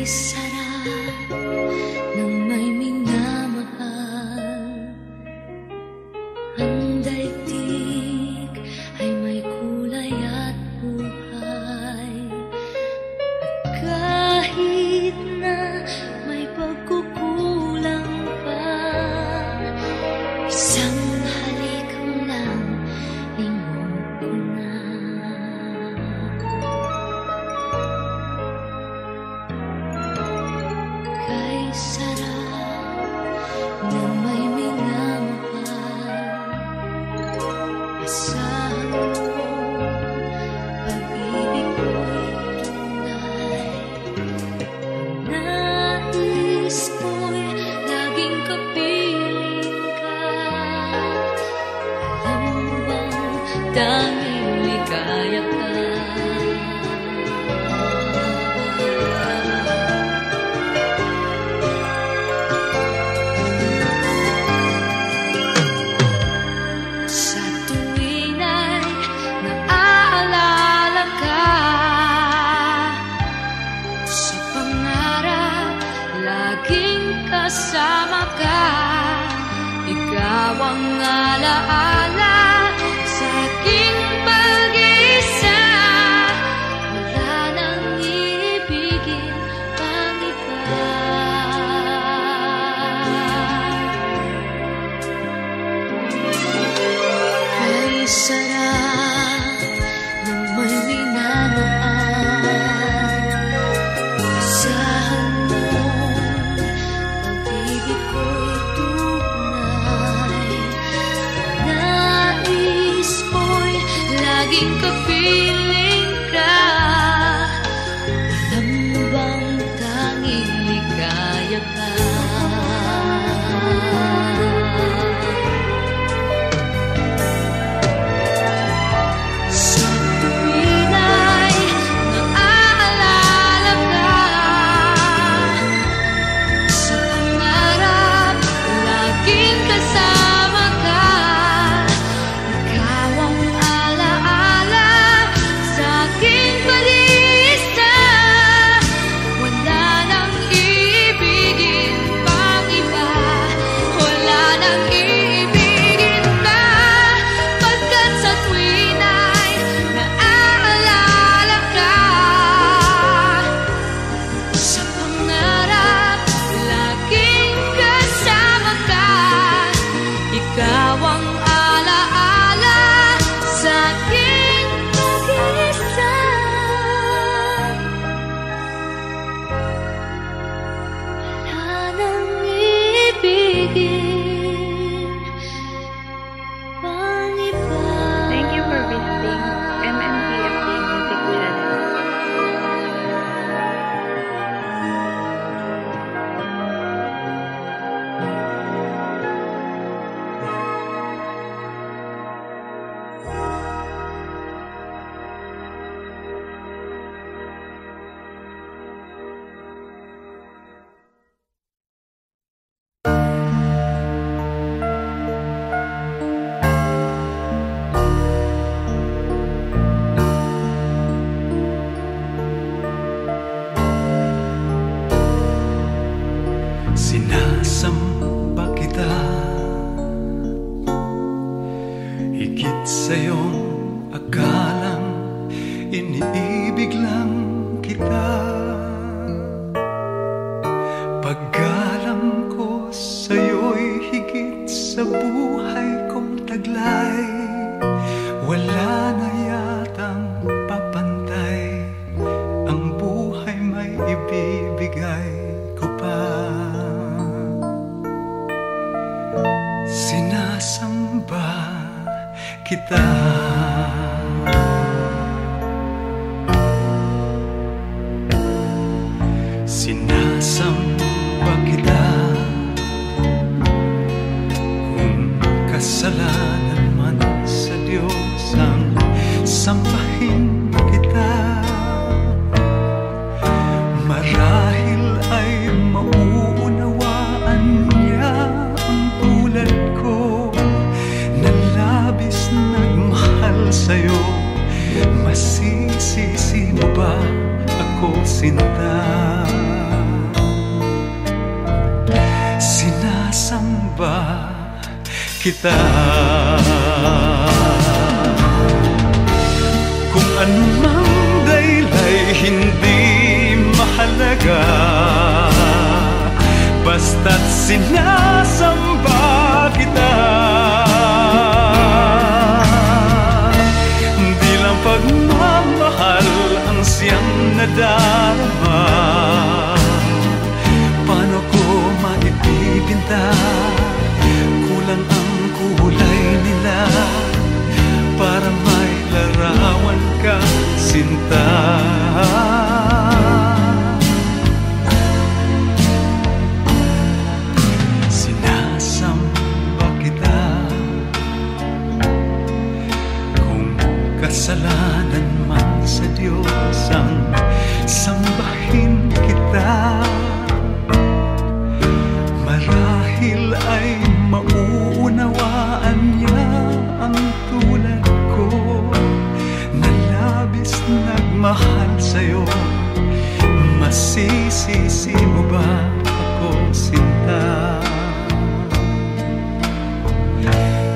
sarap ng may minamahal. Ang daigdig ay may kulay at buhay. At kahit na may pagkukulang pa, isang halik lang ingog ko na. Kay sarap na may minamahal, asahan mo pag-ibig ko'y tunay. Nais ko'y laging kapiling ka. Alam mo bang tanging ligaya ka? Sa tuwing ay naaalala ka, sa pangarap laging kasama ka. Ikaw ang alaala sa aking pag-isa. Wala nang iibigin pang iba. Kay sarap ng may minamahal, asahan mo pag-ibig ko'y tunay. Nais ko'y laging kapiling ka. Alam mo bang tanging ligaya ka? Sa tuwing ay naaalala ka, sa pangarap laging kasama ka. Ikaw ang alaala sa aking pag-isa. Wala nang iibigin pang iba. Wala nang iibigin pa. Pagkat sa tuwing ay naaalala ka, sa pangarap laging kasama ka. Ikaw ang alaala sa aking pag-isa. Wala nang ibigin pang iba. Thank you for visiting MNTFD Music Channel. Sinasamba kita, higit sa iyong akalang iniibig lang kita. Paggalang ko sa'yo'y higit sa buhay kong taglay. Wala na yatang papantay, ang buhay may ibibigay ko pa. Sinasamba kita. Sinasamba kita. Kung kasalanan man sa Diyos ang sambahin kita, marahil ay mauunawaan niya ang tulad ko na labis nagmahal sa'yo. Masisisi mo ba ako, sinta? sinasamba kita. Kung anumang daylay hindi mahalaga, basta't sinasamba kita. Di lang pagmamahal ang siyang nadarama, paano ko maibibinta? Kulang ang kulay nila para may larawan ka, sinta. Sinasamba kita. Kung kasalanan man sa Diyos ang sambahin kita, marahil ay mauunawaan niya ang tulad ko na labis nagmahal sa'yo. Masisisi mo ba ako, sinta?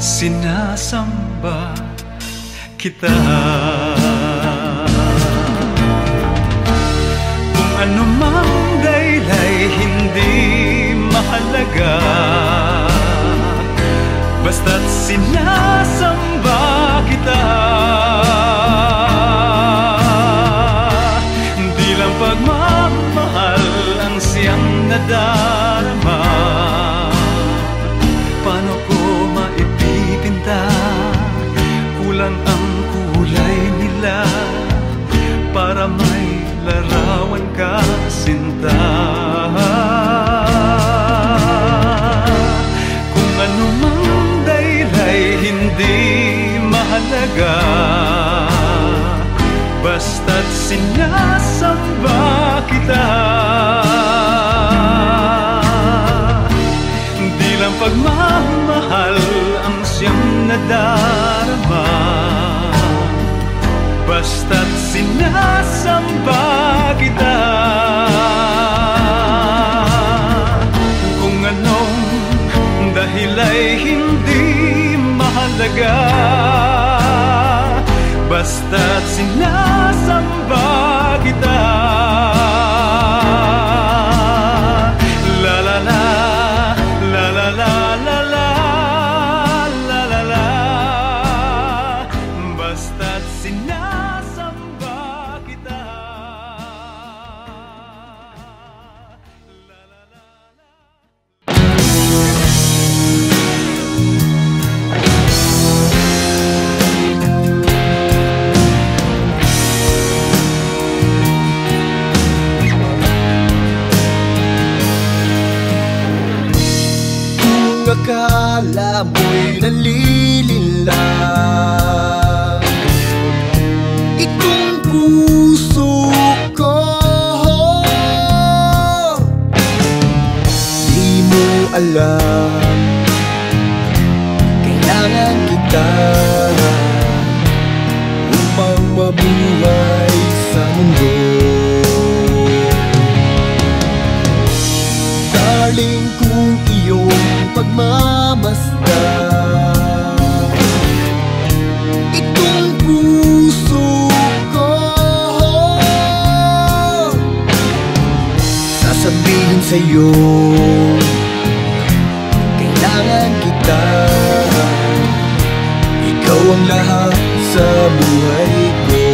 Sinasamba kita. Kung anumang daylay hindi mahalaga, basta't sinasamba kita. Di lang pagmamahal ang siyang nadarama, paano ko maipipinta? Kulang ang kulay nila para may larawan ka, sinta. Kung anumang daylay hindi mahalaga, basta't sinasamba kita. Di lang pagmamahal ang siyang nadarama, basta't sinasamba kita. Kung anong dahil ay hindi mahalaga, basta't sinasamba kita. La la la, la la la la la, la la la, basta't sinasamba kita. La la la la. Akala mo'y nalilinlang itong puso ko, di mo alam kailangan kita upang mabuhay sa mundo. Darling, kung iyong pagmamasdan itong puso ko, sasabihin sa'yo kailangan kita. Ikaw ang lahat sa buhay ko.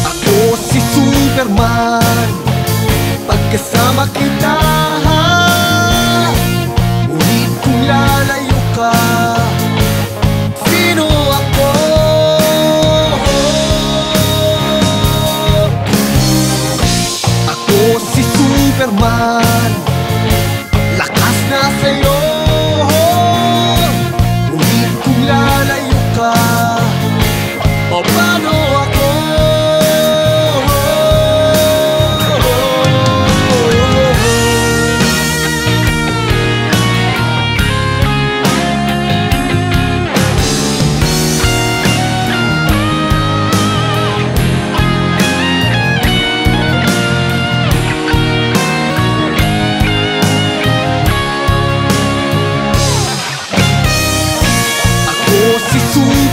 Ako si Superman, pagkasama kita, ngunit kung lalayo ka, sino ako? Ako si Superman, lakas na sa'yo, ngunit kung lalayo ka, paano ako?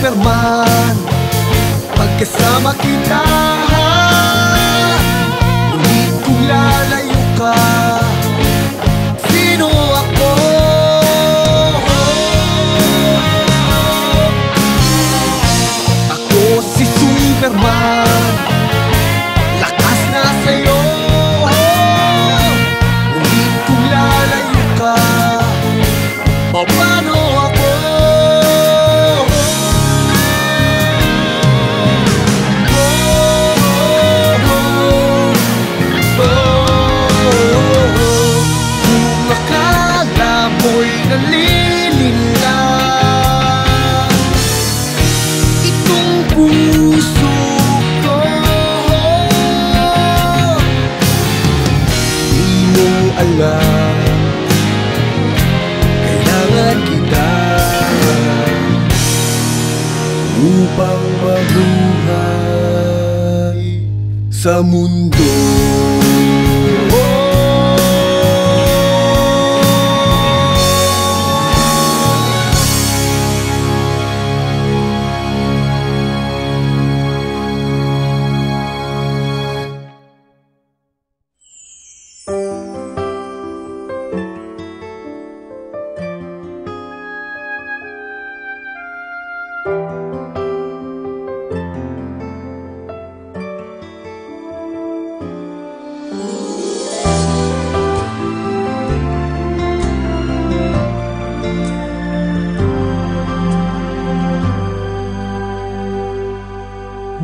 Superman pagkasama kita. Ngunit kung lalayo ka, sino ako? Ako si Superman, lakas na sa'yo. Ngunit kung lalayo ka, paano ako? Kung akala mo'y nalilinlang itong puso ko, di mo alam, kailangan kita upang mabuhay sa mundo.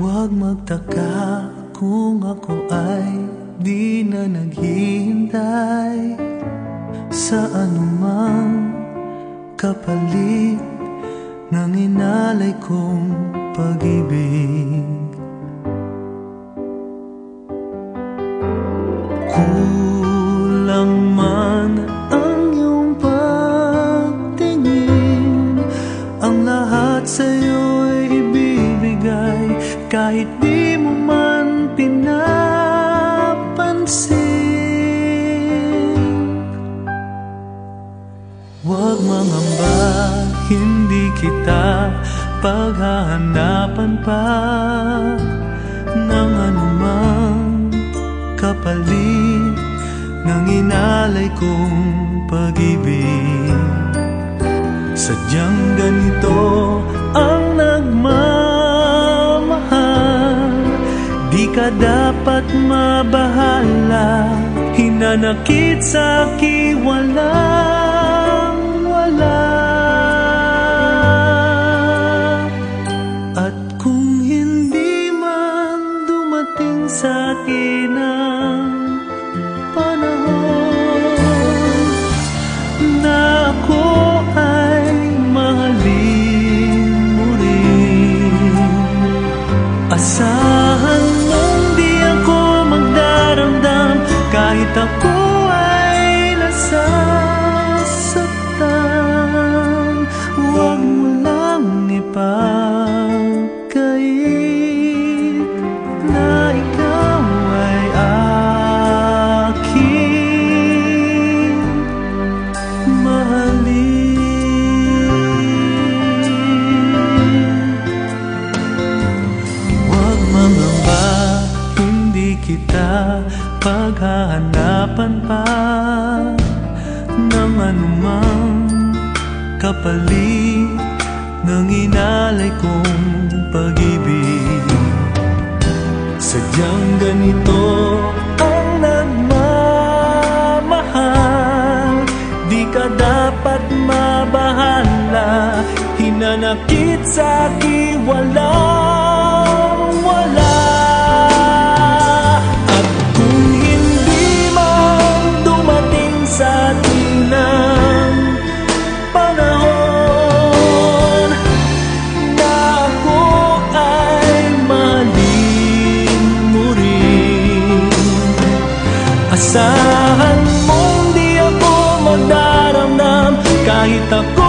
Huwag magtaka kung ako ay di na naghihintay sa anumang kapalit ng inalay kong pag-ibig. Kulang man ang iyong pagtingin, ang lahat sa'yo'y ibibigay kahit di mo man pinapansin. Huwag mangamba, hindi kita paghahanapan pa ng anumang kapalit ng inalay kong pag-ibig. Sadyang ganito ang nagmamahal, di ka dapat mabahala, hinanakit sa'kin walang-wala. At kung hindi man dumating sa'kin ang panahon na ako ay mahalin mo rin, asahan mong di ako magdaramdam kahit ako ay nasasaktan. Huwag mo lang ipagkait na ikaw ay aking mahalin. Huwag mangamba, hindi kita paghahanapan pa ng anumang kapalit ng inalay kong pag-ibig. Sadyang ganito ang nagmamahal, di ka dapat mabahala, hinanakit sa'kin walang-wala. At kung hindi man dumating sa'tin ang panahon na ako ay mahalin mo rin, asahan mong di ako magdaramdam kahit ako